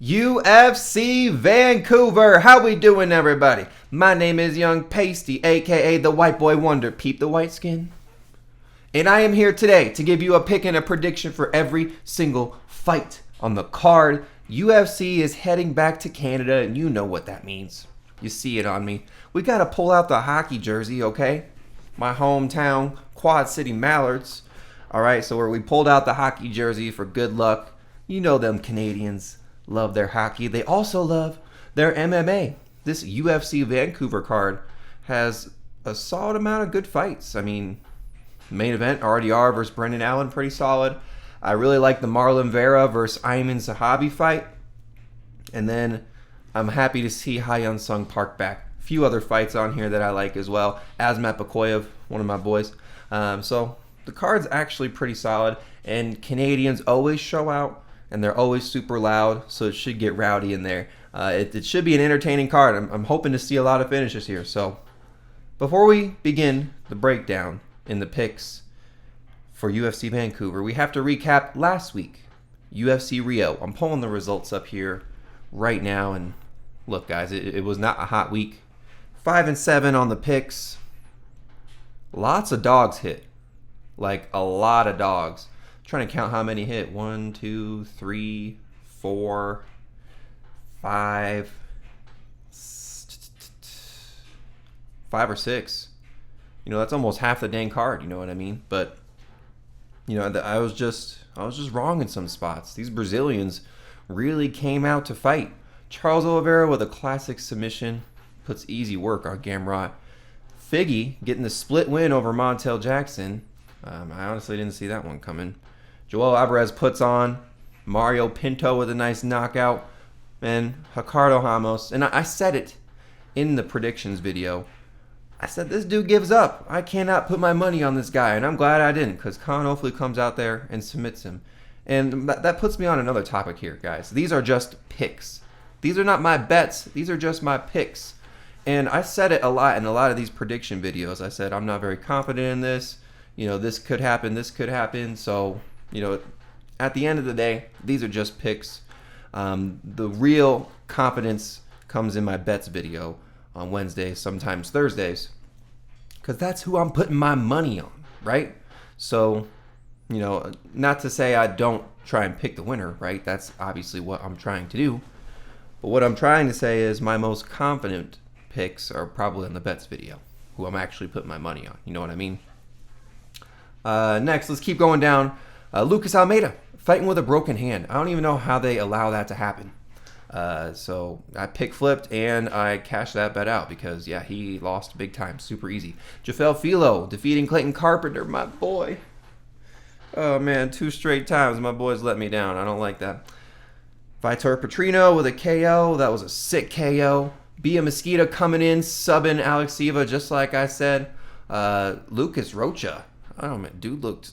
UFC Vancouver. How we doing, everybody? My name is Young Pasty, aka the White Boy Wonder. Peep the white skin. And I am here today to give you a pick and a prediction for every single fight on the card. UFC is heading back to Canada, and you know what that means. You see it on me. We got to pull out the hockey jersey, okay? My hometown, Quad City Mallards. All right, so where we pulled out the hockey jersey for good luck. You know them Canadians love their hockey. They also love their MMA. This UFC Vancouver card has a solid amount of good fights. I mean, main event, RDR versus Brendan Allen, pretty solid. I really like the Marlon Vera versus Aieman Zahabi fight. And then I'm happy to see Hyun Sung Park back. A few other fights on here that I like as well. Azamat Bekoev, one of my boys. So the card's actually pretty solid. And Canadians always show out. And they're always super loud, so it should get rowdy in there. It should be an entertaining card. I'm hoping to see a lot of finishes here. So before we begin the breakdown in the picks for UFC Vancouver, we have to recap last week, UFC Rio. I'm pulling the results up here right now. And look, guys, it was not a hot week. 5-7 on the picks. Lots of dogs hit. Like a lot of dogs. Trying to count how many hit. 1, 2, 3, 4, 5, 5 or 6. You know, that's almost half the dang card. You know what I mean? But you know, I was just wrong in some spots. These Brazilians really came out to fight. Charles Oliveira with a classic submission puts easy work on Gamrot. Figgy getting the split win over Montel Jackson. I honestly didn't see that one coming. Joel Alvarez puts on Mario Pinto with a nice knockout. And Ricardo Ramos. And I said it in the predictions video. I said, this dude gives up. I cannot put my money on this guy. And I'm glad I didn't, because Khan hopefully comes out there and submits him. And that puts me on another topic here, guys. These are just picks. These are not my bets. These are just my picks. And I said it a lot in a lot of these prediction videos. I said, I'm not very confident in this. You know, this could happen. This could happen. So, you know, at the end of the day, these are just picks. The real confidence comes in my bets video on Wednesdays, sometimes Thursdays, because that's who I'm putting my money on, right? So, you know, not to say I don't try and pick the winner, right? That's obviously what I'm trying to do. But what I'm trying to say is my most confident picks are probably in the bets video, who I'm actually putting my money on. You know what I mean? Next, let's keep going down. Lucas Almeida, fighting with a broken hand. I don't even know how they allow that to happen. So I pick flipped and I cashed that bet out because, yeah, he lost big time. Super easy. Jafel Filo defeating Clayton Carpenter, my boy. Oh, man, 2 straight times my boys let me down. I don't like that. Vitor Petrino with a KO. That was a sick KO. Bia Mosquito coming in, subbing Alex Silva, just like I said. Lucas Rocha. I don't know, man, dude looked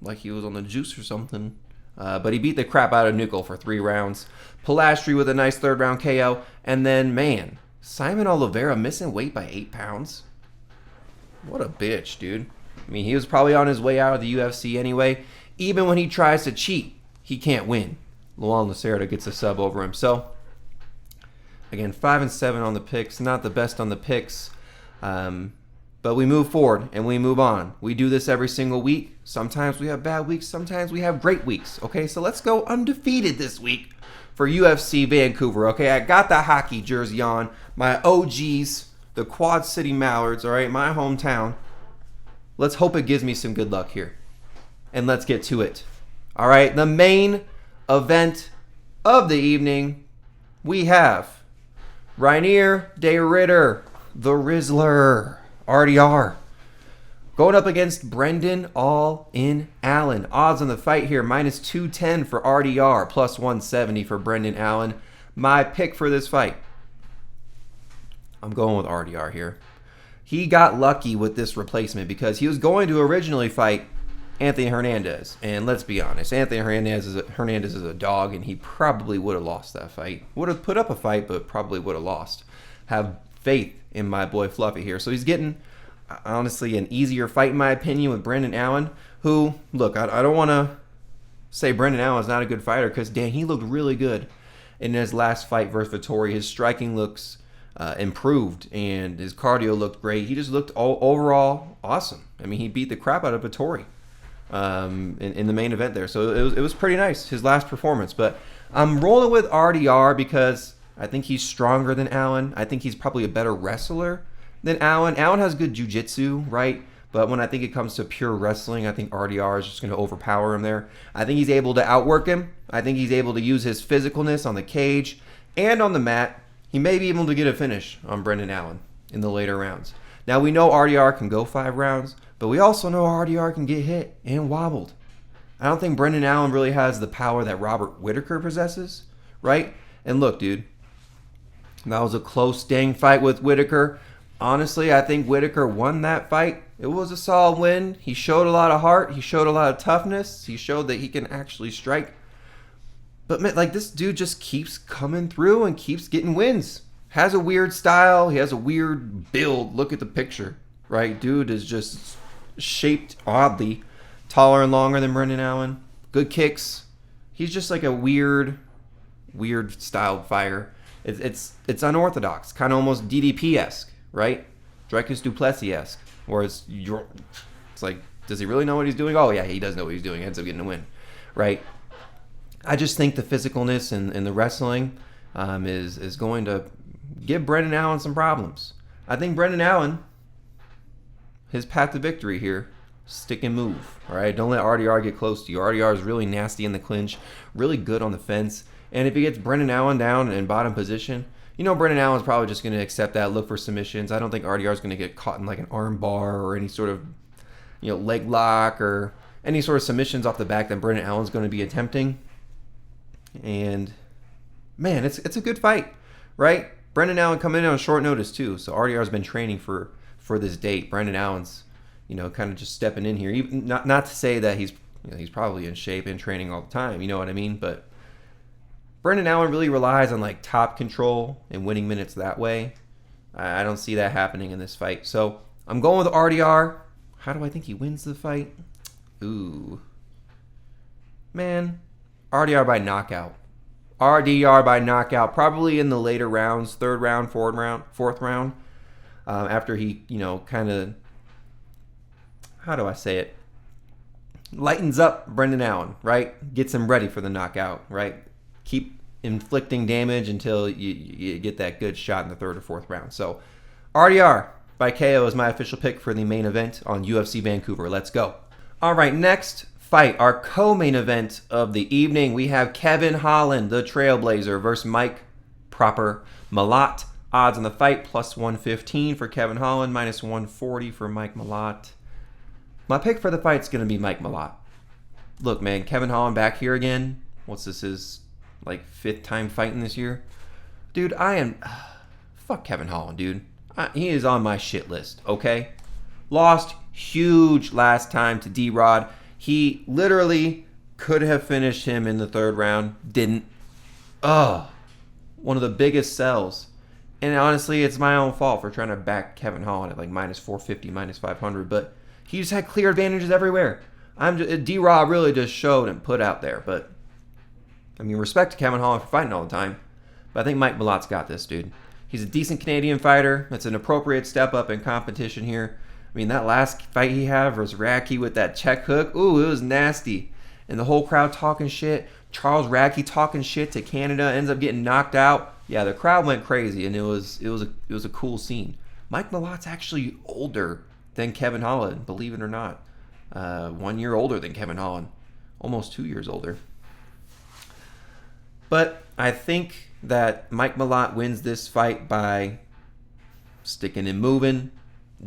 like he was on the juice or something. But he beat the crap out of Nuckel for 3 rounds. Pilastri with a nice 3rd round KO. And then, man, Simon Oliveira missing weight by 8 pounds. What a bitch, dude. I mean, he was probably on his way out of the UFC anyway. Even when he tries to cheat, he can't win. Luan Lacerda gets a sub over him. So, again, 5-7 on the picks. Not the best on the picks. But we move forward and we move on. We do this every single week. Sometimes we have bad weeks. Sometimes we have great weeks. Okay, so let's go undefeated this week for UFC Vancouver. Okay, I got the hockey jersey on. My OGs, the Quad City Mallards, all right, my hometown. Let's hope it gives me some good luck here. And let's get to it. All right, the main event of the evening, we have Reinier de Ritter, the Rizzler. RDR going up against Brendan Allen. Odds on the fight here, minus 210 for RDR, plus 170 for Brendan Allen. My pick for this fight, I'm going with RDR here. He got lucky with this replacement because he was going to originally fight Anthony Hernandez. And let's be honest, Anthony Hernandez is a dog, and he probably would have lost that fight. Would have put up a fight, but probably would have lost. Have faith in my boy Fluffy here. So he's getting, honestly, an easier fight in my opinion with Brendan Allen, who, look, I don't want to say Brendan Allen's not a good fighter because, Dan, he looked really good in his last fight versus Vettori. His striking looks improved, and his cardio looked great. He just looked overall awesome. I mean, he beat the crap out of Vettori in the main event there. So it was pretty nice, his last performance. But I'm rolling with RDR because I think he's stronger than Allen. I think he's probably a better wrestler than Allen. Allen has good jiu-jitsu, right? But when I think it comes to pure wrestling, I think RDR is just going to overpower him there. I think he's able to outwork him. I think he's able to use his physicalness on the cage and on the mat. He may be able to get a finish on Brendan Allen in the later rounds. Now, we know RDR can go 5 rounds, but we also know RDR can get hit and wobbled. I don't think Brendan Allen really has the power that Robert Whittaker possesses, right? And look, dude, that was a close dang fight with Whittaker. Honestly, I think Whittaker won that fight. It was a solid win. He showed a lot of heart. He showed a lot of toughness. He showed that he can actually strike. But man, like, this dude just keeps coming through and keeps getting wins. Has a weird style. He has a weird build. Look at the picture, right? Dude is just shaped oddly. Taller and longer than Brendan Allen. Good kicks. He's just like a weird styled fighter. It's unorthodox. Kind of almost DDP-esque, right? Dricus du Plessis-esque. Or it's like, does he really know what he's doing? Oh, yeah, he does know what he's doing. He ends up getting a win, right? I just think the physicalness and the wrestling is going to give Brendan Allen some problems. I think Brendan Allen, his path to victory here, stick and move, all right? Don't let RDR get close to you. RDR is really nasty in the clinch, really good on the fence. And if he gets Brendan Allen down in bottom position, you know Brendan Allen's probably just going to accept that, look for submissions. I don't think RDR is going to get caught in like an arm bar or any sort of, leg lock or any sort of submissions off the back that Brendan Allen's going to be attempting. And man, it's a good fight, right? Brendan Allen coming in on short notice too, so RDR's been training for this date. Brendan Allen's, kind of just stepping in here. Even, not to say that he's probably in shape and training all the time. You know what I mean? But Brendan Allen really relies on like top control and winning minutes that way. I don't see that happening in this fight. So I'm going with RDR. How do I think he wins the fight? Ooh. Man, RDR by knockout. RDR by knockout. Probably in the later rounds, 3rd round, 4th round. After he, kind of, how do I say it? Lightens up Brendan Allen, right? Gets him ready for the knockout, right? Keep inflicting damage until you get that good shot in the 3rd or 4th round. So RDR by KO is my official pick for the main event on UFC Vancouver. Let's go. All right, next fight, our co-main event of the evening. We have Kevin Holland, the Trailblazer, versus Mike Proper Malott. Odds on the fight, plus 115 for Kevin Holland, minus 140 for Mike Malott. My pick for the fight is going to be Mike Malott. Look, man, Kevin Holland back here again. What's this, his 5th time fighting this year? Dude, fuck Kevin Holland, dude. He is on my shit list, okay? Lost huge last time to D-Rod. He literally could have finished him in the 3rd round. Didn't. One of the biggest sells. And honestly, it's my own fault for trying to back Kevin Holland at minus 450, minus 500. But he just had clear advantages everywhere. D-Rod really just showed and put out there. But, respect to Kevin Holland for fighting all the time. But I think Mike Malott's got this, dude. He's a decent Canadian fighter. That's an appropriate step up in competition here. That last fight he had versus Radke with that check hook, ooh, it was nasty. And the whole crowd talking shit. Charles Radke talking shit to Canada, ends up getting knocked out. Yeah, the crowd went crazy, and it was a cool scene. Mike Malott's actually older than Kevin Holland, believe it or not. 1 year older than Kevin Holland. Almost 2 years older. But I think that Mike Malott wins this fight by sticking and moving,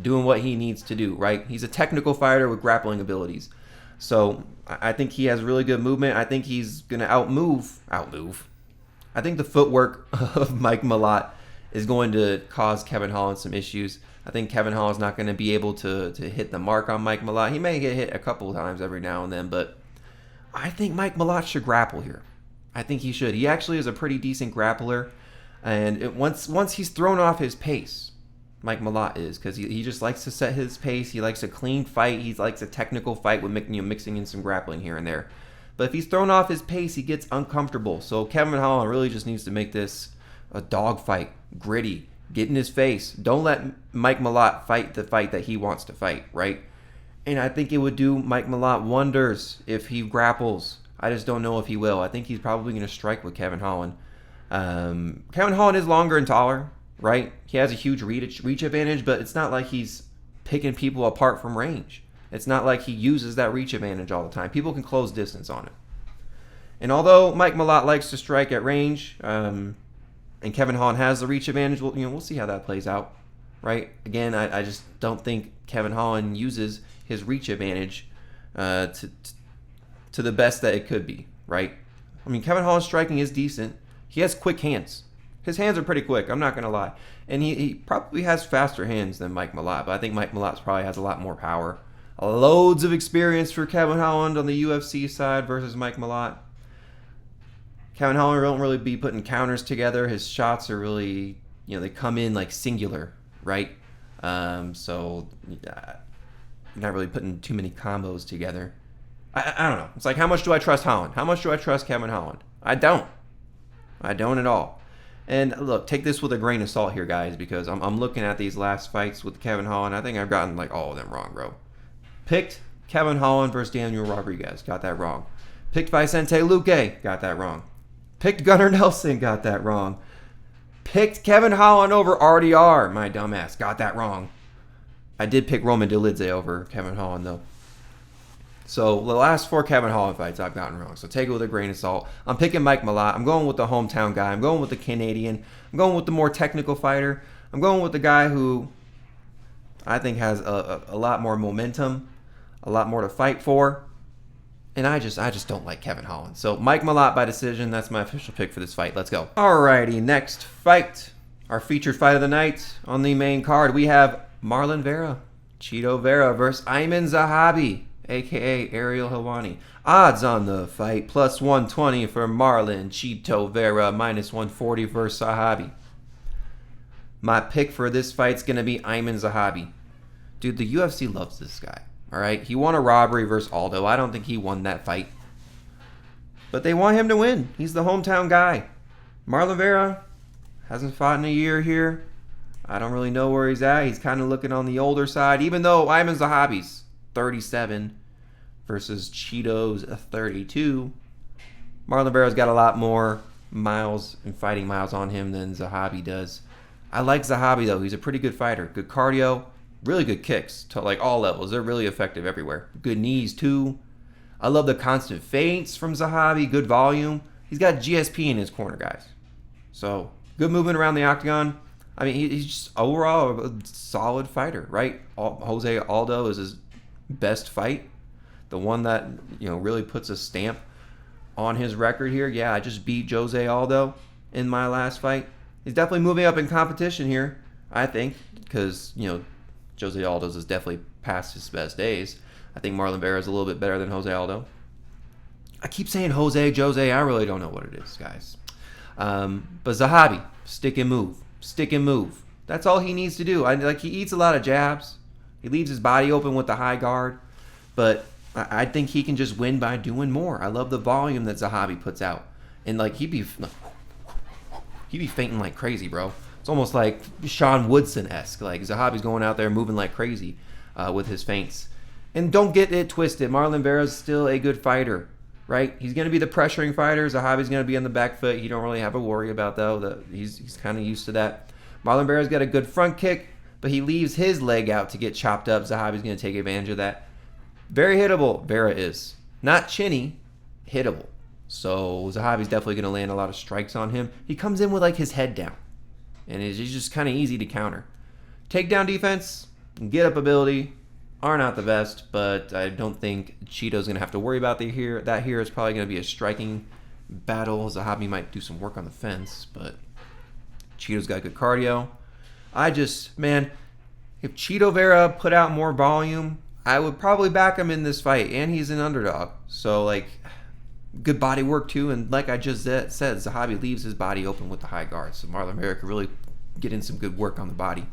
doing what he needs to do, right? He's a technical fighter with grappling abilities. So I think he has really good movement. I think he's going to outmove. I think the footwork of Mike Malott is going to cause Kevin Holland some issues. I think Kevin Holland's not going to be able to hit the mark on Mike Malott. He may get hit a couple of times every now and then, but I think Mike Malott should grapple here. I think he should. He actually is a pretty decent grappler. And once he's thrown off his pace, Mike Malott is, because he just likes to set his pace. He likes a clean fight. He likes a technical fight with mixing in some grappling here and there. But if he's thrown off his pace, he gets uncomfortable. So Kevin Holland really just needs to make this a dogfight, gritty, get in his face. Don't let Mike Malott fight the fight that he wants to fight, right? And I think it would do Mike Malott wonders if he grapples. I just don't know if he will. I think he's probably going to strike with Kevin Holland. Kevin Holland is longer and taller, right? He has a huge reach advantage, but it's not like he's picking people apart from range. It's not like he uses that reach advantage all the time. People can close distance on it. And although Mike Malott likes to strike at range, and Kevin Holland has the reach advantage, we'll see how that plays out, right? Again, I just don't think Kevin Holland uses his reach advantage to the best that it could be, right? I mean, Kevin Holland's striking is decent. He has quick hands. His hands are pretty quick, I'm not going to lie. And he probably has faster hands than Mike Malott, but I think Mike Malott probably has a lot more power. Loads of experience for Kevin Holland on the UFC side versus Mike Malott. Kevin Holland won't really be putting counters together. His shots are really, they come in like singular, right? So not really putting too many combos together. I don't know. It's like, how much do I trust Holland? How much do I trust Kevin Holland? I don't at all. And look, take this with a grain of salt here, guys, because I'm looking at these last fights with Kevin Holland. I think I've gotten like all of them wrong, bro. Picked Kevin Holland versus Daniel Rodriguez. Got that wrong. Picked Vicente Luque. Got that wrong. Picked Gunnar Nelson. Got that wrong. Picked Kevin Holland over RDR. My dumbass. Got that wrong. I did pick Roman Dolidze over Kevin Holland, though. So the last 4 Kevin Holland fights I've gotten wrong. So take it with a grain of salt. I'm picking Mike Malott. I'm going with the hometown guy. I'm going with the Canadian. I'm going with the more technical fighter. I'm going with the guy who I think has a lot more momentum, a lot more to fight for. And I just don't like Kevin Holland. So Mike Malott by decision. That's my official pick for this fight. Let's go. Alrighty, next fight. Our featured fight of the night on the main card. We have Marlon Vera, Chito Vera versus Aieman Zahabi, a.k.a. Ariel Helwani. Odds on the fight, plus 120 for Marlon Chito Vera, minus 140 for Zahabi. My pick for this fight's going to be Aieman Zahabi. Dude, the UFC loves this guy. All right, he won a robbery versus Aldo. I don't think he won that fight. But they want him to win. He's the hometown guy. Marlon Vera hasn't fought in a year here. I don't really know where he's at. He's kind of looking on the older side, even though Aieman Zahabi's 37 versus Chito's 32. Marlon Vera's got a lot more miles and fighting miles on him than Zahabi does. I like Zahabi, though. He's a pretty good fighter. Good cardio. Really good kicks to like all levels. They're really effective everywhere. Good knees too. I love the constant feints from Zahabi. Good volume. He's got GSP in his corner, guys. So good movement around the octagon. I mean, he's just overall a solid fighter, right? Jose Aldo is his best fight. The one that, really puts a stamp on his record here. Yeah, I just beat Jose Aldo in my last fight. He's definitely moving up in competition here, I think, because, Jose Aldo's is definitely past his best days. I think Marlon Vera is a little bit better than Jose Aldo. I keep saying Jose. I really don't know what it is, guys. But Zahabi, stick and move. Stick and move. That's all he needs to do. He eats a lot of jabs. He leaves his body open with the high guard. But I think he can just win by doing more. I love the volume that Zahabi puts out. And he'd be fainting like crazy, bro. It's almost like Sean Woodson-esque. Like Zahabi's going out there moving like crazy with his feints. And don't get it twisted. Marlon Vera's still a good fighter, right? He's going to be the pressuring fighter. Zahabi's going to be on the back foot. You don't really have to worry about, though. He's kind of used to that. Marlon Vera's got a good front kick, but he leaves his leg out to get chopped up. Zahabi's going to take advantage of that. Very hittable, Vera is. Not chinny, hittable. So Zahabi's definitely going to land a lot of strikes on him. He comes in with his head down. And it's just kind of easy to counter. Takedown defense, get up ability are not the best, but I don't think Chito's going to have to worry about that here. It's probably going to be a striking battle. Zahabi might do some work on the fence, but Chito's got good cardio. If Chito Vera put out more volume, I would probably back him in this fight, and he's an underdog. So, good body work, too, and like I just said, Zahabi leaves his body open with the high guard, so Marlon Vera could really get in some good work on the body.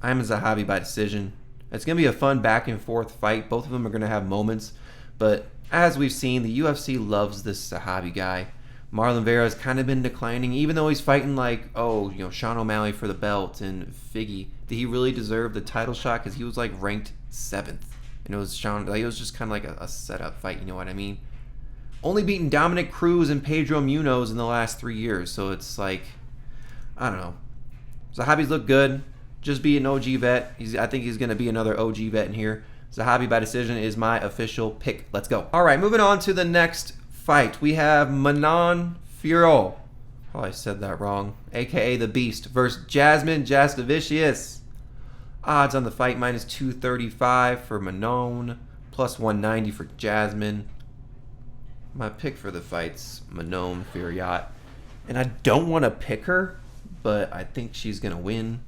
I'm a Zahabi by decision. It's going to be a fun back and forth fight. Both of them are going to have moments. But as we've seen, the UFC loves this Zahabi guy. Marlon Vera has kind of been declining, even though he's fighting like, Sean O'Malley for the belt and Figgy. Did he really deserve the title shot? Because he was like ranked 7th. And it was just kind of like a setup fight, you know what I mean? Only beaten Dominic Cruz and Pedro Munoz in the last 3 years. So it's like, I don't know. Zahabi's looked good. Just be an OG vet. I think he's going to be another OG vet in here. Zahabi by decision is my official pick. Let's go. All right, moving on to the next fight. We have Manon Fiorot. Oh, I said that wrong. AKA the Beast versus Jasmine Jasudavicius. Odds on the fight minus 235 for Manon, plus 190 for Jasmine. My pick for the fight's Manon Fiorot. And I don't want to pick her, but I think she's going to win.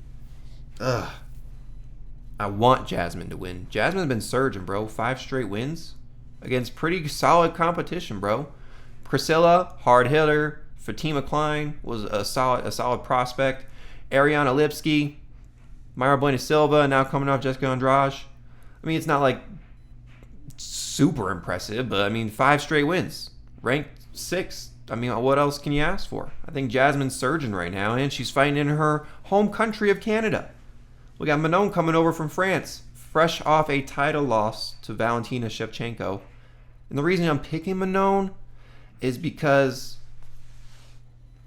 I want Jasmine to win. Jasmine's been surging, bro. 5 straight wins against pretty solid competition, bro. Priscilla, hard hitter. Fatima Klein was a solid prospect. Ariana Lipsky, Mayra Bueno Silva, now coming off Jessica Andrade. I mean, it's not like super impressive, but I mean, 5 straight wins. Ranked 6th. I mean, what else can you ask for? I think Jasmine's surging right now, and she's fighting in her home country of Canada. We got Manon coming over from France, fresh off a title loss to Valentina Shevchenko. And the reason I'm picking Manon is because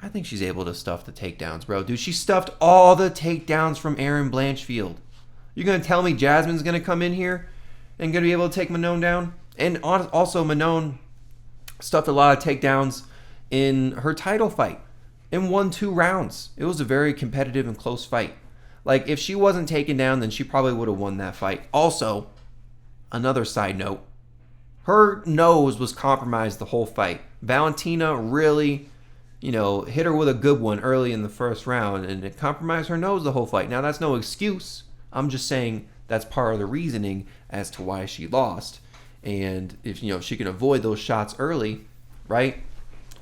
I think she's able to stuff the takedowns, bro. Dude, she stuffed all the takedowns from Erin Blanchfield. You're going to tell me Jasmine's going to come in here and going to be able to take Manon down? And also, Manon stuffed a lot of takedowns in her title fight and won 2 rounds. It was a very competitive and close fight. Like, if she wasn't taken down, then she probably would have won that fight. Also, another side note, her nose was compromised the whole fight. Valentina really, hit her with a good one early in the first round, and it compromised her nose the whole fight. Now, that's no excuse. I'm just saying that's part of the reasoning as to why she lost. And if, she can avoid those shots early, right,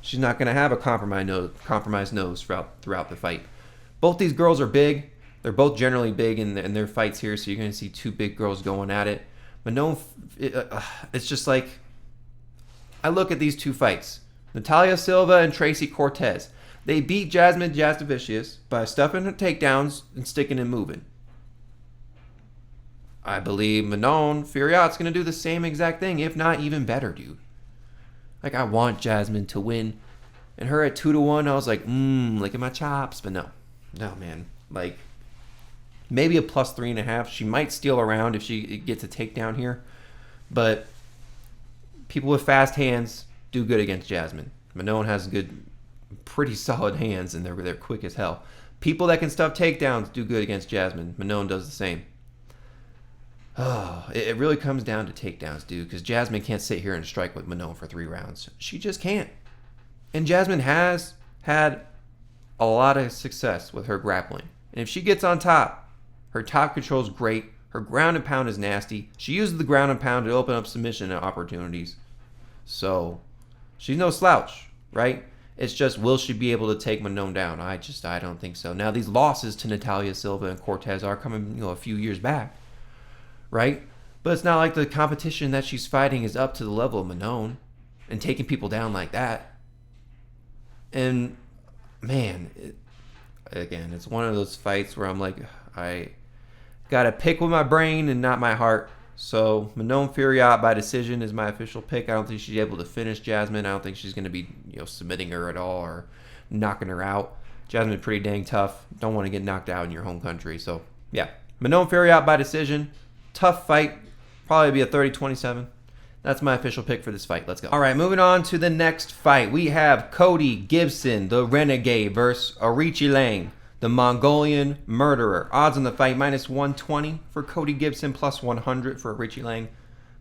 she's not going to have a compromised nose throughout the fight. Both these girls are big. They're both generally big in their fights here, so you're going to see 2 big girls going at it. Manon, it's just like, I look at these 2 fights. Natalia Silva and Tracy Cortez. They beat Jasmine Jasudavicius by stuffing her takedowns and sticking and moving. I believe Manon Fiorot's going to do the same exact thing, if not even better, dude. Like, I want Jasmine to win. And her at 2-1, I was like, look at my chops. But no, man. Like, maybe a plus 3.5. She might steal around if she gets a takedown here. But people with fast hands do good against Jasmine. Manon has pretty solid hands, and they're quick as hell. People that can stuff takedowns do good against Jasmine. Manon does the same. Oh, it really comes down to takedowns, dude, because Jasmine can't sit here and strike with Manon for 3 rounds. She just can't. And Jasmine has had a lot of success with her grappling. And if she gets on top, her top control is great. Her ground and pound is nasty. She uses the ground and pound to open up submission opportunities. So, she's no slouch, right? It's just, will she be able to take Manon down? I don't think so. Now, these losses to Natalia Silva and Cortez are coming, a few years back, right? But it's not like the competition that she's fighting is up to the level of Manon and taking people down like that. And, man, it's one of those fights where I'm like, I got to pick with my brain and not my heart. So, Manon Fiorot by decision is my official pick. I don't think she's able to finish Jasmine. I don't think she's going to be, submitting her at all or knocking her out. Jasmine's pretty dang tough. Don't want to get knocked out in your home country. So, yeah. Manon Fiorot by decision. Tough fight. Probably be a 30-27. That's my official pick for this fight. Let's go. All right, moving on to the next fight. We have Cody Gibson, the Renegade, versus Aoriqileng, the Mongolian Murderer. Odds on the fight, minus 120 for Cody Gibson, plus 100 for Aoriqileng.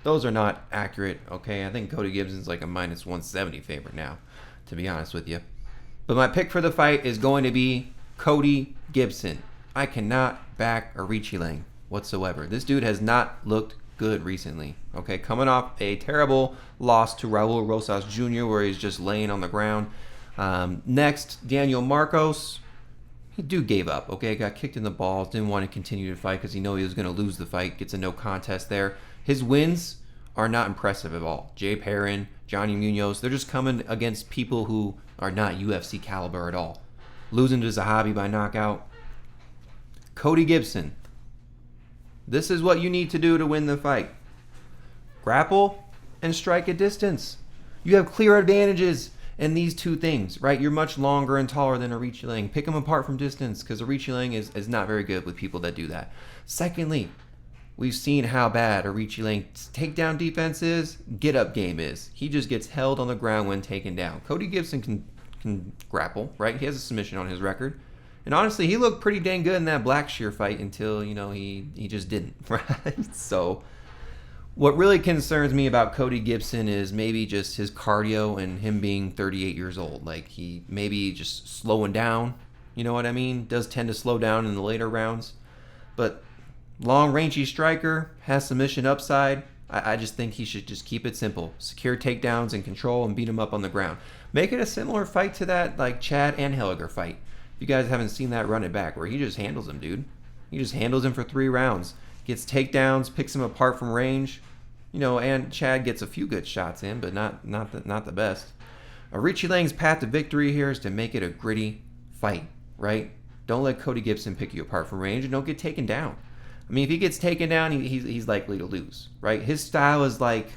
Those are not accurate, okay? I think Cody Gibson's like a minus 170 favorite now, to be honest with you. But my pick for the fight is going to be Cody Gibson. I cannot back Aoriqileng whatsoever. This dude has not looked good recently, okay? Coming off a terrible loss to Raul Rosas Jr., where he's just laying on the ground. Next, Daniel Marcos. dude gave up, okay? Got kicked in the balls, didn't want to continue to fight because he knew he was going to lose the fight. Gets a no contest there. His wins are not impressive at all. Jay Perrin, Johnny Munoz, they're just coming against people who are not UFC caliber at all. Losing to Zahabi by knockout. Cody Gibson. This is what you need to do to win the fight. Grapple and strike at distance. You have clear advantages in these two things, right? You're much longer and taller than Aoriqileng. Pick them apart from distance because Aoriqileng is not very good with people that do that. Secondly, we've seen how bad Aoriqileng's takedown defense is, get-up game is. He just gets held on the ground when taken down. Cody Gibson can grapple, right? He has a submission on his record. And honestly, he looked pretty dang good in that Blackshear fight until, he just didn't, right? So what really concerns me about Cody Gibson is maybe just his cardio and him being 38 years old. Like, he maybe just slowing down, you know what I mean? Does tend to slow down in the later rounds. But long, rangy striker, has submission upside. I just think he should just keep it simple. Secure takedowns and control and beat him up on the ground. Make it a similar fight to that, like, Chad and Helliger fight. If you guys haven't seen that, run it back, where he just handles him, dude. He just handles him for 3 rounds. Gets takedowns, picks him apart from range. And Chad gets a few good shots in, but not the best. Aoriqileng's path to victory here is to make it a gritty fight, right? Don't let Cody Gibson pick you apart from range, and don't get taken down. I mean, if he gets taken down, he's likely to lose, right? His style is like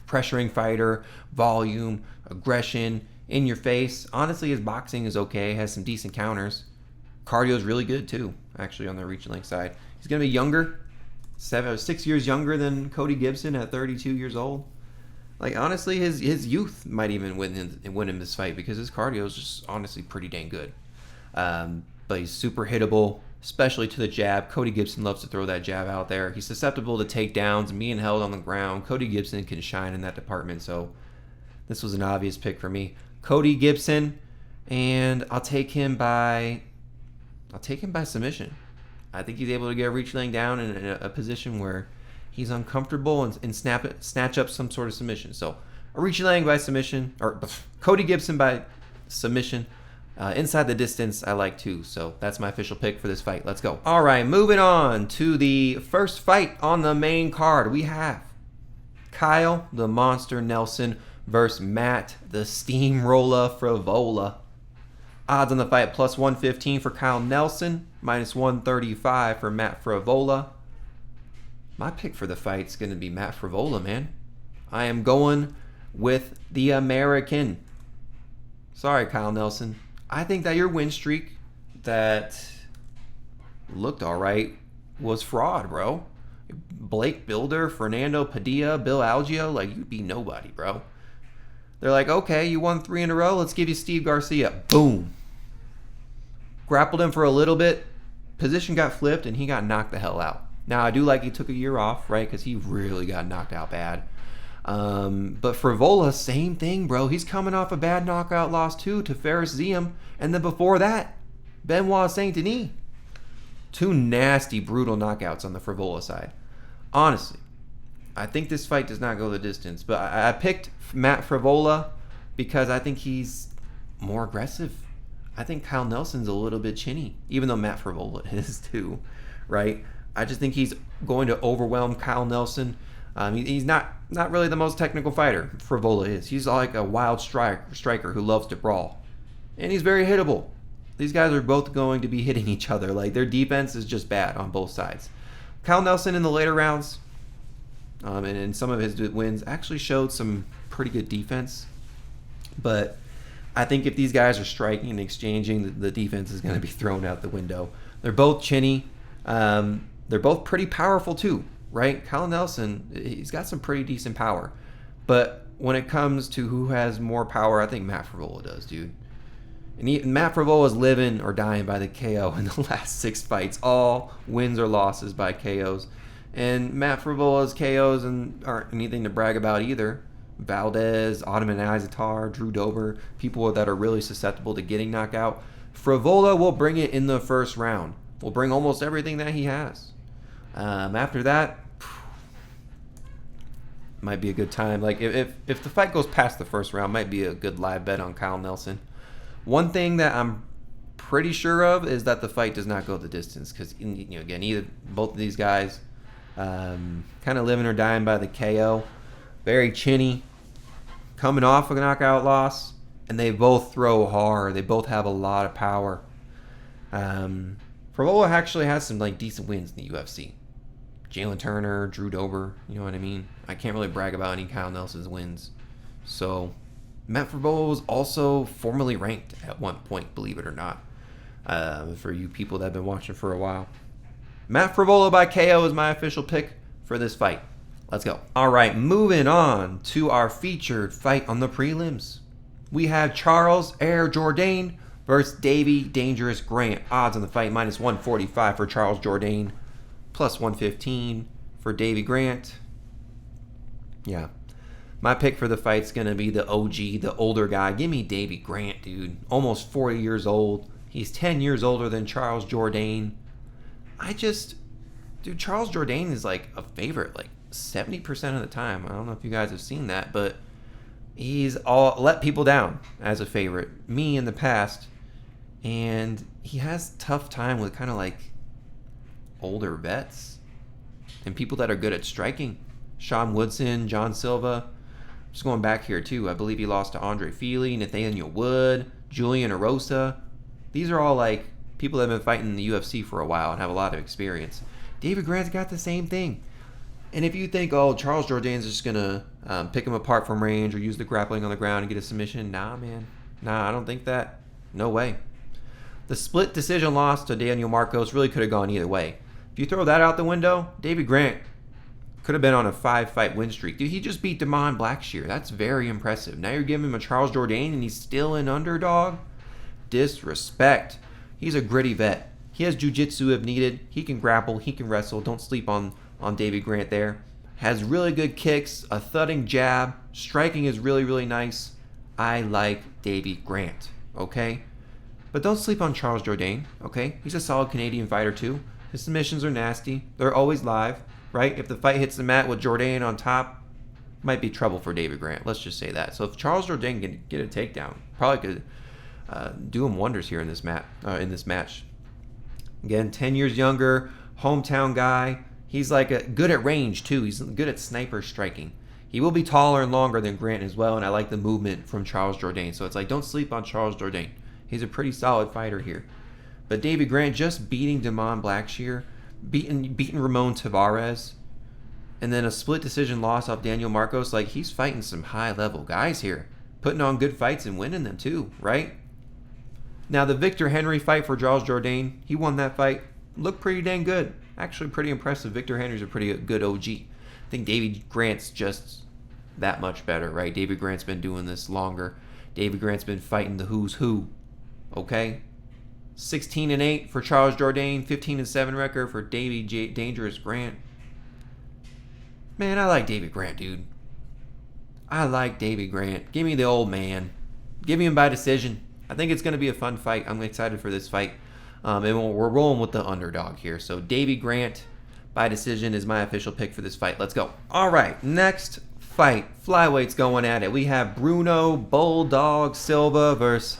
pressuring fighter, volume, aggression, in your face. Honestly, his boxing is okay, has some decent counters. Cardio is really good too, actually, on the Aoriqileng side. He's going to be younger, 6 years younger than Cody Gibson at 32 years old. Like, honestly, his youth might even win him this fight because his cardio is just honestly pretty dang good. But he's super hittable, especially to the jab. Cody Gibson loves to throw that jab out there. He's susceptible to takedowns and being held on the ground. Cody Gibson can shine in that department, so this was an obvious pick for me. Cody Gibson, and I'll take him by submission. I think he's able to get Aoriqileng down in a position where he's uncomfortable and snatch up some sort of submission. So Aoriqileng by submission, or Cody Gibson by submission. Inside the distance, I like too. So that's my official pick for this fight. Let's go. All right, moving on to the first fight on the main card. We have Kyle the Monster Nelson versus Matt the Steamroller Frevola. Odds on the fight plus 115 for Kyle Nelson, minus 135 for Matt Frevola. My pick for the fight is going to be Matt Frevola, man. I am going with the American. Sorry, Kyle Nelson. I think that your win streak that looked all right was fraud, bro. Blake Builder, Fernando Padilla, Bill Algeo, like, you'd be nobody, bro. They're like, okay, you won 3 in a row. Let's give you Steve Garcia. Boom. Grappled him for a little bit. Position got flipped, and he got knocked the hell out. Now, I do like he took a year off, right? Because he really got knocked out bad. But Frevola, same thing, bro. He's coming off a bad knockout loss, too, to Faris Ziam. And then before that, Benoit Saint-Denis. 2 nasty, brutal knockouts on the Frevola side. Honestly, I think this fight does not go the distance. But I picked Matt Frevola because I think he's more aggressive. I think Kyle Nelson's a little bit chinny, even though Matt Frevola is too, right? I just think he's going to overwhelm Kyle Nelson. He's not really the most technical fighter. Frevola is. He's like a wild striker who loves to brawl. And he's very hittable. These guys are both going to be hitting each other. Like, their defense is just bad on both sides. Kyle Nelson in the later rounds, and in some of his wins, actually showed some pretty good defense. But I think if these guys are striking and exchanging, the defense is going to be thrown out the window. They're both chinny. They're both pretty powerful too, right? Kyle Nelson, he's got some pretty decent power. But when it comes to who has more power, I think Matt Frevola does, dude. And Matt Frevola is living or dying by the KO in the last 6 fights. All wins or losses by KOs. And Matt Frevola's KOs aren't anything to brag about either. Valdez, Ottoman Izatar, Drew Dober, people that are really susceptible to getting knocked out. Frevola will bring it in the first round. Will bring almost everything that he has. After that, might be a good time. Like, if the fight goes past the first round, might be a good live bet on Kyle Nelson. One thing that I'm pretty sure of is that the fight does not go the distance because, again, both of these guys kind of living or dying by the KO. Very chinny, coming off a knockout loss, and they both throw hard. They both have a lot of power. Frevola actually has some decent wins in the UFC. Jalen Turner, Drew Dober, you know what I mean? I can't really brag about any Kyle Nelson's wins. So, Matt Frevola was also formerly ranked at one point, believe it or not, for you people that have been watching for a while. Matt Frevola by KO is my official pick for this fight. Let's go. All right, moving on to our featured fight on the prelims. We have Charles Jourdain versus Davey Dangerous Grant. Odds on the fight -145 for Charles Jourdain, +115 for Davey Grant. Yeah. My pick for the fight's going to be the OG, the older guy. Give me Davey Grant, dude. Almost 40 years old. He's 10 years older than Charles Jourdain. Dude, Charles Jourdain is a favorite, 70% of the time. I don't know if you guys have seen that, but he's all let people down as a favorite. Me in the past. And he has tough time with kind of older vets and people that are good at striking. Sean Woodson, John Silva. Just going back here too, I believe he lost to Andre Feely, Nathaniel Wood, Julian Erosa. These are all people that have been fighting in the UFC for a while and have a lot of experience. David Grant's got the same thing. And if you think, Charles Jourdain's just going to pick him apart from range or use the grappling on the ground and get a submission, nah, man. Nah, I don't think that. No way. The split decision loss to Daniel Marcos really could have gone either way. If you throw that out the window, David Grant could have been on a 5-fight win streak. Dude, he just beat Damon Blackshear. That's very impressive. Now you're giving him a Charles Jourdain and he's still an underdog? Disrespect. He's a gritty vet. He has jiu-jitsu if needed. He can grapple. He can wrestle. Don't sleep on David Grant there. Has really good kicks, a thudding jab. Striking is really, really nice. I like Davey Grant, okay? But don't sleep on Charles Jourdain, okay? He's a solid Canadian fighter too. His submissions are nasty. They're always live, right? If the fight hits the mat with Jourdain on top, might be trouble for David Grant. Let's just say that. So if Charles Jourdain can get a takedown, probably could do him wonders here in this match. Again, 10 years younger, hometown guy. He's good at range too. He's good at sniper striking. He will be taller and longer than Grant as well, and I like the movement from Charles Jourdain. So it's don't sleep on Charles Jourdain. He's a pretty solid fighter here. But David Grant just beating Damon Blackshear, beating Ramon Tavares, and then a split decision loss off Daniel Marcos. He's fighting some high-level guys here. Putting on good fights and winning them too, right? Now, the Victor Henry fight for Charles Jourdain, he won that fight. Looked pretty dang good. Actually pretty impressive. Victor Henry's a pretty good OG. I think David Grant's just that much better, right? David Grant's been doing this longer. David Grant's been fighting the who's who, okay? 16-8 for Charles Jourdain, 15-7 record for Davey Dangerous Grant. Man, I like David Grant, dude. I like David Grant. Give me the old man. Give me him by decision. I think it's going to be a fun fight. I'm excited for this fight. And we're rolling with the underdog here. So Davey Grant by decision is my official pick for this fight. Let's go. All right, next fight. Flyweights going at it. We have Bruno Bulldog Silva versus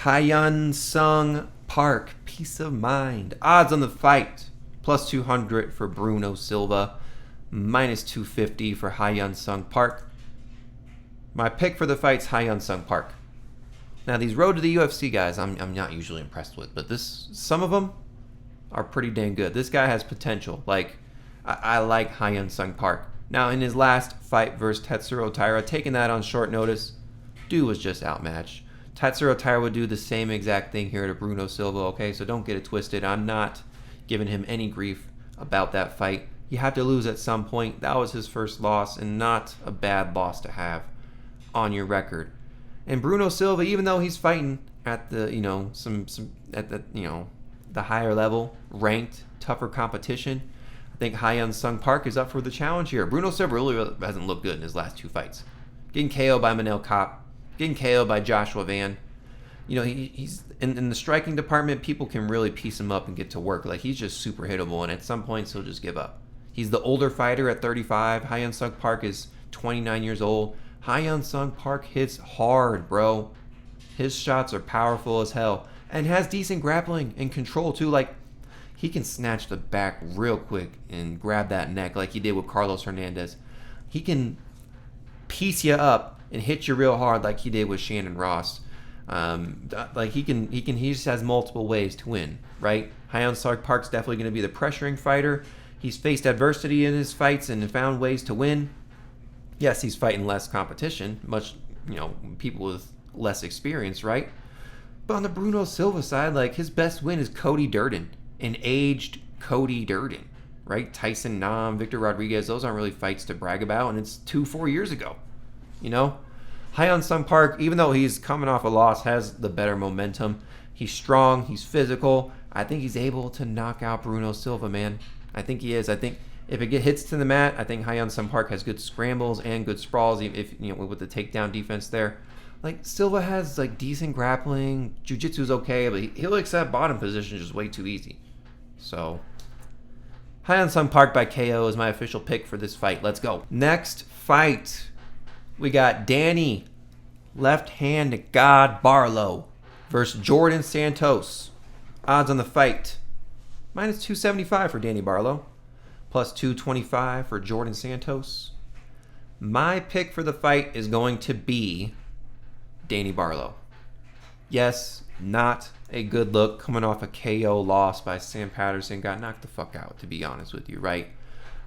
Hyun Sung Park. Peace of mind. Odds on the fight. +200 for Bruno Silva. -250 for Hyun Sung Park. My pick for the fight's Hyun Sung Park. Now, these road to the UFC guys, I'm not usually impressed with, but some of them are pretty dang good. This guy has potential. I like Hyun Sung Park. Now, in his last fight versus Tatsuro Taira, taking that on short notice, dude was just outmatched. Tatsuro Taira would do the same exact thing here to Bruno Silva, okay? So don't get it twisted. I'm not giving him any grief about that fight. You have to lose at some point. That was his first loss, and not a bad loss to have on your record. And Bruno Silva, even though he's fighting at the, the higher level, ranked, tougher competition, I think Hyun Sung Park is up for the challenge here. Bruno Silva really hasn't looked good in his last two fights. Getting KO'd by Manel Kopp, getting KO'd by Joshua Van. He's in the striking department, people can really piece him up and get to work. He's just super hittable, and at some points he'll just give up. He's the older fighter at 35. Hyun Sung Park is 29 years old. Hyun Sung Park hits hard, bro. His shots are powerful as hell. and has decent grappling and control too. Like, he can snatch the back real quick and grab that neck like he did with Carlos Hernandez. He can piece you up and hit you real hard like he did with Shannon Ross. Like he just has multiple ways to win, right? Hyun Park's definitely going to be the pressuring fighter. He's faced adversity in his fights and found ways to win. Yes, he's fighting less competition, much, people with less experience, right? But on the Bruno Silva side, like, his best win is Cody Djorden, an aged Cody Djorden, right? Tyson Nam, Victor Rodriguez, those aren't really fights to brag about, and it's 4 years ago, Hyun Park, even though he's coming off a loss, has the better momentum. He's strong, he's physical. I think he's able to knock out Bruno Silva, man. I think he is. I think if it hits to the mat, I think Hyun Park has good scrambles and good sprawls, if with the takedown defense there. Like, Silva has, like, decent grappling. Jiu-jitsu's okay, but he'll accept bottom position just way too easy. So, Hyun Park by KO is my official pick for this fight. Let's go. Next fight, we got Danny Left Hand God Barlow versus Jourdain Santos. Odds on the fight, minus 275 for Danny Barlow, plus 225 for Jourdain Santos. My pick for the fight is going to be Danny Barlow. Yes, not a good look coming off a KO loss by Sam Patterson. Got knocked the fuck out, to be honest with you, right?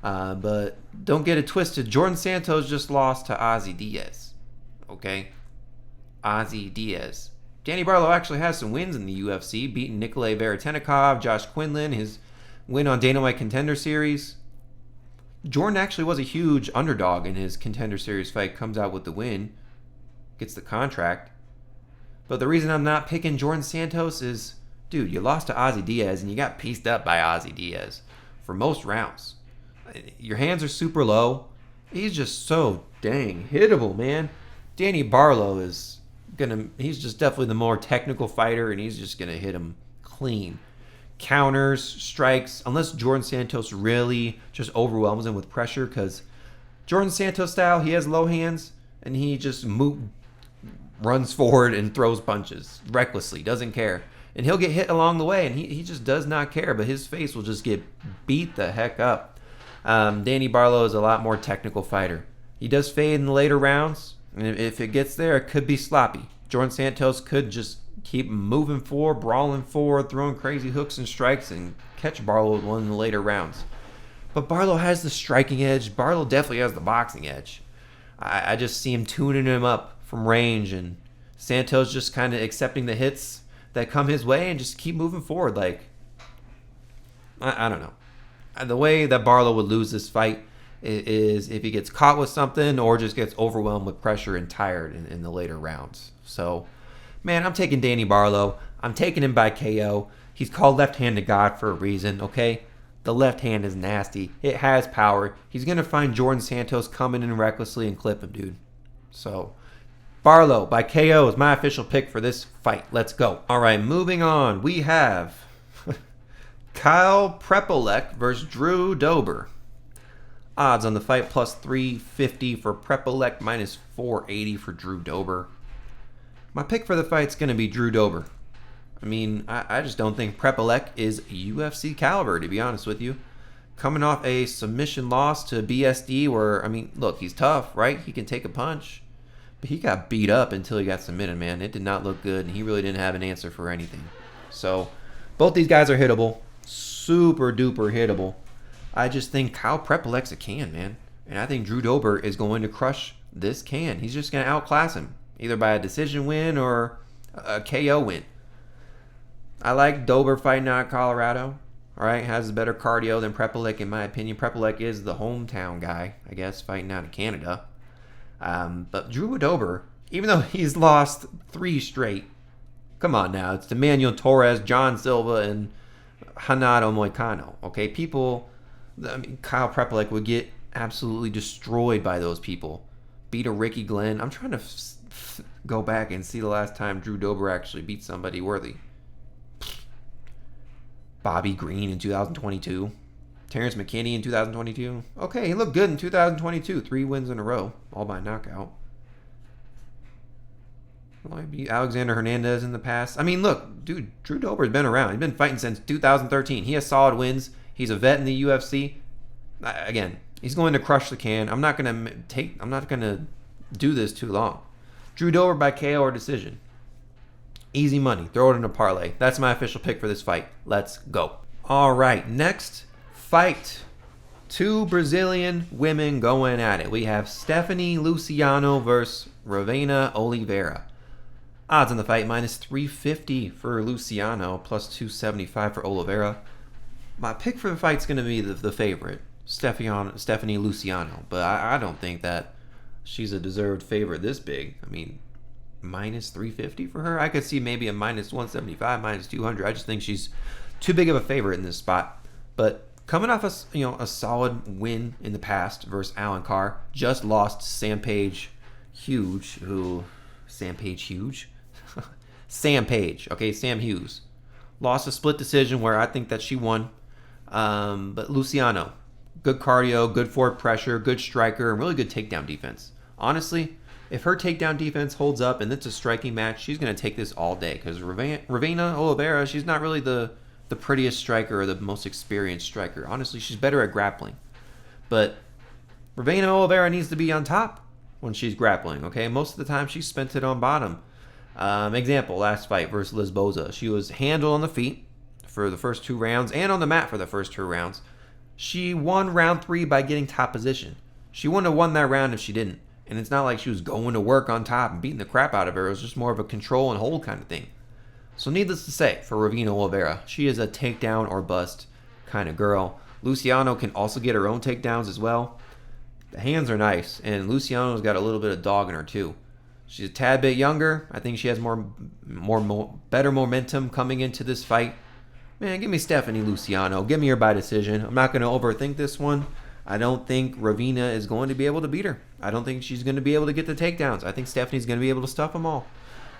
But don't get it twisted. Jourdain Santos just lost to Ozzy Diaz. Okay? Ozzy Diaz. Danny Barlow actually has some wins in the UFC, beating Nikolay Veretennikov, Josh Quinlan, his win on Dana White Contender Series. Jourdain actually was a huge underdog in his Contender Series fight, comes out with the win, gets the contract. But the reason I'm not picking Jourdain Santos is, dude, you lost to Ozzy Diaz and you got pieced up by Ozzy Diaz for most rounds. Your hands are super low. He's just so dang hittable, man. Danny Barlow he's just definitely the more technical fighter, and he's just gonna hit him clean. Counters, strikes, unless Jourdain Santos really just overwhelms him with pressure, because Jourdain Santos style, he has low hands and he just runs forward and throws punches recklessly, doesn't care. And he'll get hit along the way, and he just does not care, but his face will just get beat the heck up. Danny Barlow is a lot more technical fighter. He does fade in the later rounds, and if it gets there, it could be sloppy. Jourdain Santos could just keep moving forward, brawling forward, throwing crazy hooks and strikes, and catch Barlow with one in the later rounds. But Barlow has the striking edge. Barlow definitely has the boxing edge. I just see him tuning him up from range, and Santos just kind of accepting the hits that come his way and just keep moving forward. Like, I don't know. The way that Barlow would lose this fight is if he gets caught with something or just gets overwhelmed with pressure and tired in the later rounds. So, man, I'm taking Danny Barlow. I'm taking him by KO. He's called left-handed God for a reason, okay? The left hand is nasty. It has power. He's going to find Jourdain Santos coming in recklessly and clip him, dude. So, Barlow by KO is my official pick for this fight. Let's go. All right, moving on. We have Kyle Prepolec versus Drew Dober. Odds on the fight, plus 350 for Prepolec, minus 480 for Drew Dober. My pick for the fight is going to be Drew Dober. I mean, I just don't think Prepolec is UFC caliber, to be honest with you. Coming off a submission loss to BSD where, I mean, look, he's tough, right? He can take a punch. But he got beat up until he got submitted, man. It did not look good, and he really didn't have an answer for anything. So, both these guys are hittable. Super duper hittable. I just think Kyle Prepolec's a can, man. And I think Drew Dober is going to crush this can. He's just going to outclass him, either by a decision win or a KO win. I like Dober fighting out of Colorado. All right, has a better cardio than Prepolec, in my opinion. Prepolec is the hometown guy, I guess, fighting out of Canada. But Drew Dober, even though he's lost 3 straight, come on now, it's Emmanuel Torres, John Silva, and Renato Moicano. Okay, Kyle Prepolec would get absolutely destroyed by those people. Beat a Ricky Glenn. I'm trying to go back and see the last time Drew Dober actually beat somebody worthy. Bobby Green in 2022. Terrence McKinney in 2022. Okay, he looked good in 2022. 3 wins in a row, all by knockout. Maybe Alexander Hernandez in the past. I mean, look, dude, Drew Dober's been around. He's been fighting since 2013. He has solid wins. He's a vet in the UFC. Again, he's going to crush the can. I'm not gonna do this too long. Drew Dober by KO or decision. Easy money. Throw it in a parlay. That's my official pick for this fight. Let's go. All right, next fight. Two Brazilian women going at it. We have Stephani Luciano versus Ravena Oliveira. Odds on the fight -350 for Luciano, +275 for Oliveira. My pick for the fight's going to be the favorite, Stephani Luciano. But I don't think that she's a deserved favorite this big. I mean, -350 for her? I could see maybe a -175, -200. I just think she's too big of a favorite in this spot. But coming off a solid win in the past versus Alan Carr, just lost Sam Page Hughes, Sam Page, okay, Sam Hughes. Lost a split decision where I think that she won. But Luciano, good cardio, good forward pressure, good striker, and really good takedown defense. Honestly, if her takedown defense holds up and it's a striking match, she's going to take this all day. Because Ravena Oliveira, she's not really the prettiest striker or the most experienced striker. Honestly, she's better at grappling. But Ravena Oliveira needs to be on top when she's grappling, okay? Most of the time, she spent it on bottom. Example, last fight versus Liz Boza. She was handled on the feet for the first 2 rounds and on the mat for the first 2 rounds. She won round 3 by getting top position. She wouldn't have won that round if she didn't. And it's not like she was going to work on top and beating the crap out of her. It was just more of a control and hold kind of thing. So needless to say, for Ravena Oliveira, she is a takedown or bust kind of girl. Luciano can also get her own takedowns as well. The hands are nice, and Luciano's got a little bit of dog in her too. She's a tad bit younger. I think she has better momentum coming into this fight. Man, give me Stephani Luciano. Give me her by decision. I'm not going to overthink this one. I don't think Ravena is going to be able to beat her. I don't think she's going to be able to get the takedowns. I think Stephani's going to be able to stuff them all.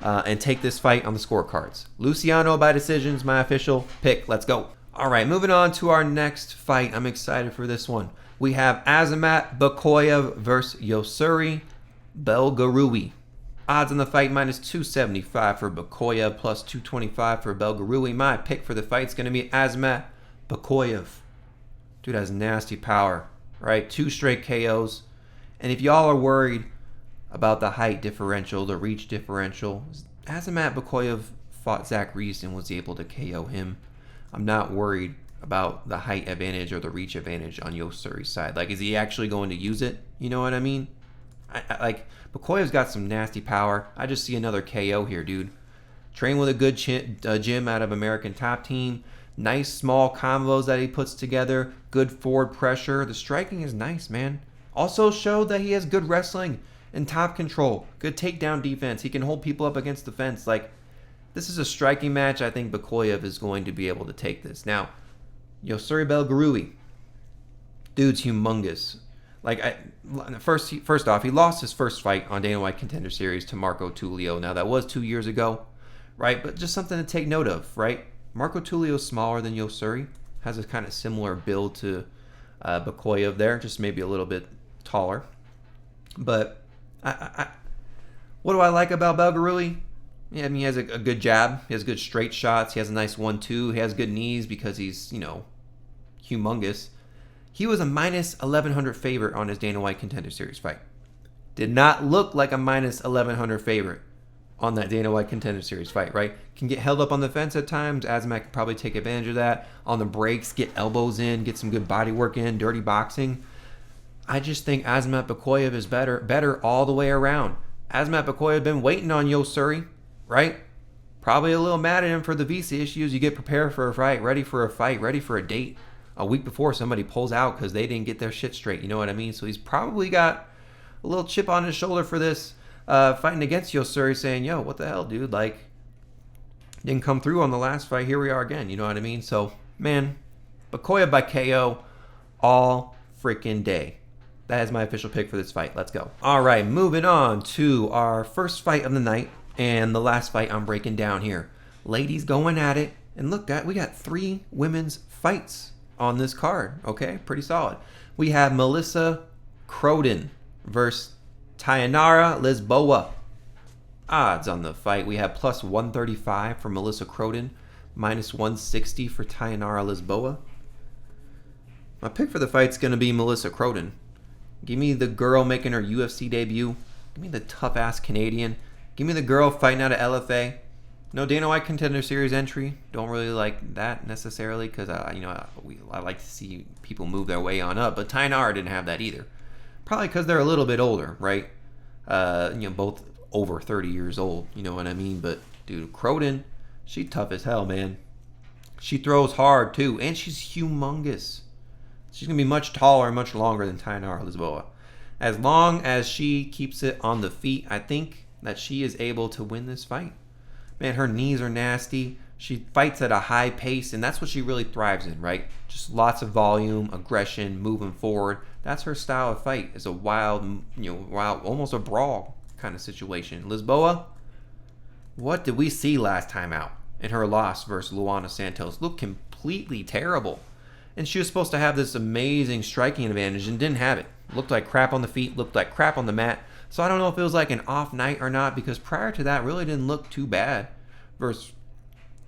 And take this fight on the scorecards. Luciano by decision is my official pick. Let's go. All right, moving on to our next fight. I'm excited for this one. We have Azamat Bekoev versus Yusuri Belgarui. Odds on the fight -275 for Bekoev, +225 for Belgarui. My pick for the fight is going to be Azamat Bekoev. Dude has nasty power, right? 2 straight KOs. And if y'all are worried about the height differential, the reach differential, Azamat Bekoev fought Zach Reese and was able to KO him. I'm not worried about the height advantage or the reach advantage on Yusuri's side. Like, is he actually going to use it? You know what I mean? Like, Bekoev's got some nasty power. I just see another KO here, dude. Train with a good gym out of American Top Team. Nice small combos that he puts together. Good forward pressure. The striking is nice, man. Also showed that he has good wrestling and top control. Good takedown defense. He can hold people up against the fence. Like, this is a striking match. I think Bekoev is going to be able to take this. Now, Yusuri Belgarui. Dude's humongous. Like, first off, he lost his first fight on Dana White Contender Series to Marco Tulio. Now, that was 2 years ago, right? But just something to take note of, right? Marco Tulio's smaller than Yusuri. Has a kind of similar build to Bekoev there. Just maybe a little bit taller. But what do I like about Belgarui? Yeah, I mean, he has a good jab. He has good straight shots. He has a nice 1-2. He has good knees because he's, humongous. He was a -1100 favorite on his Dana White Contender Series fight. Did not look like a -1100 favorite on that Dana White Contender Series fight, right? Can get held up on the fence at times. Azamat can probably take advantage of that. On the breaks, get elbows in, get some good body work in, dirty boxing. I just think Azamat Bekoev is better all the way around. Azamat Bekoev been waiting on Yusuri, right? Probably a little mad at him for the visa issues. You get prepared for a fight, ready for a date. A week before somebody pulls out because they didn't get their shit straight. You know what I mean? So he's probably got a little chip on his shoulder for this fighting against Yusuri, saying, yo, what the hell, dude? Like, didn't come through on the last fight. Here we are again. You know what I mean? So, man, Bekoev by KO all freaking day. That is my official pick for this fight. Let's go. All right, moving on to our first fight of the night and the last fight I'm breaking down here. Ladies going at it. And look, we got 3 women's fights on this card. Okay, pretty solid. We have Melissa Croden versus Tainara Lisboa. odds on the fight. We have plus 135 for Melissa Croden, minus 160 for Tainara Lisboa. My pick for the fight's going to be Melissa Croden. Give me the girl making her UFC debut. Give me the tough-ass Canadian. Give me the girl fighting out of LFA. No Dana White Contender Series entry. Don't really like that necessarily because I like to see people move their way on up. But Tainara didn't have that either. Probably because they're a little bit older, right? Both over 30 years old. You know what I mean? But dude, Croden, she tough as hell, man. She throws hard too, and she's humongous. She's gonna be much taller and much longer than Tainara Lisboa. As long as she keeps it on the feet, I think that she is able to win this fight. Man, her knees are nasty. She fights at a high pace, and that's what she really thrives in, right? Just lots of volume, aggression, moving forward. That's her style of fight. It's a wild, almost a brawl kind of situation. Lisboa, what did we see last time out in her loss versus Luana Santos? Looked completely terrible. And she was supposed to have this amazing striking advantage and didn't have it. Looked like crap on the feet, looked like crap on the mat. So I don't know if it was like an off night or not, because prior to that, really didn't look too bad versus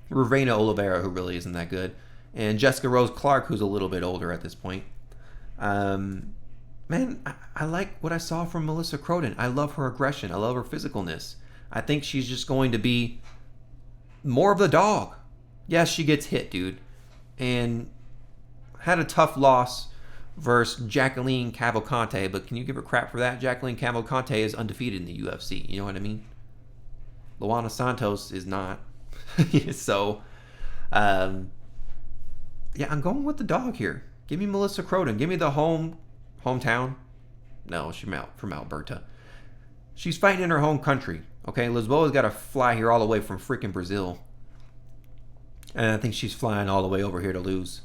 Reinier Oliveira, who really isn't that good, and Jessica Rose Clark, who's a little bit older at this point. Man, I like what I saw from Melissa Croden. I love her aggression. I love her physicalness. I think she's just going to be more of the dog. Yes, she gets hit, dude. And had a tough loss versus Jacqueline Cavalcante, but can you give her crap for that? Jacqueline Cavalcante is undefeated in the UFC. You know what I mean? Luana Santos is not. So, I'm going with the dog here. Give me Melissa Croden. Give me the hometown. No, she's from Alberta. She's fighting in her home country. Okay, Lisboa's got to fly here all the way from freaking Brazil. And I think she's flying all the way over here to lose.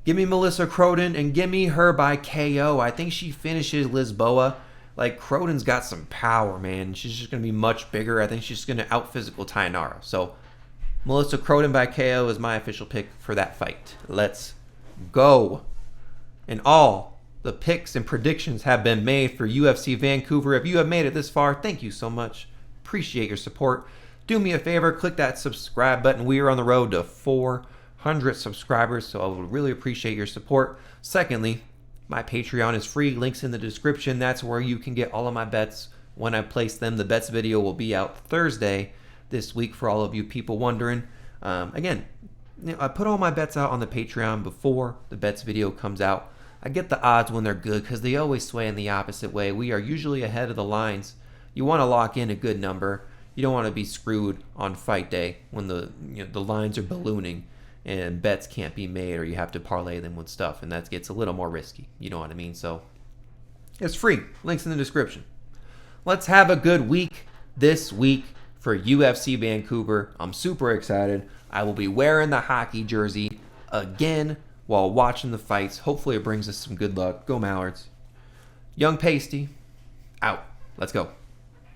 Give me Melissa Croden and give me her by KO. I think she finishes Lisboa. Like, Croden's got some power, man. She's just going to be much bigger. I think she's going to out-physical Tainara. So, Melissa Croden by KO is my official pick for that fight. Let's go. And all the picks and predictions have been made for UFC Vancouver. If you have made it this far, thank you so much. Appreciate your support. Do me a favor, click that subscribe button. We are on the road to 400 subscribers, so I would really appreciate your support. Secondly, my Patreon is free. Links in the description. That's where you can get all of my bets when I place them. The bets video will be out Thursday this week for all of you people wondering. Again, I put all my bets out on the Patreon before the bets video comes out. I get the odds when they're good because they always sway in the opposite way. We are usually ahead of the lines. You want to lock in a good number. You don't want to be screwed on fight day when the lines are ballooning and bets can't be made, or you have to parlay them with stuff, and that gets a little more risky. You know what I mean? So it's free. Links in the description. Let's have a good week this week for UFC Vancouver. I'm super excited. I will be wearing the hockey jersey again while watching the fights. Hopefully it brings us some good luck. Go Mallards. Young Pasty, out. Let's go.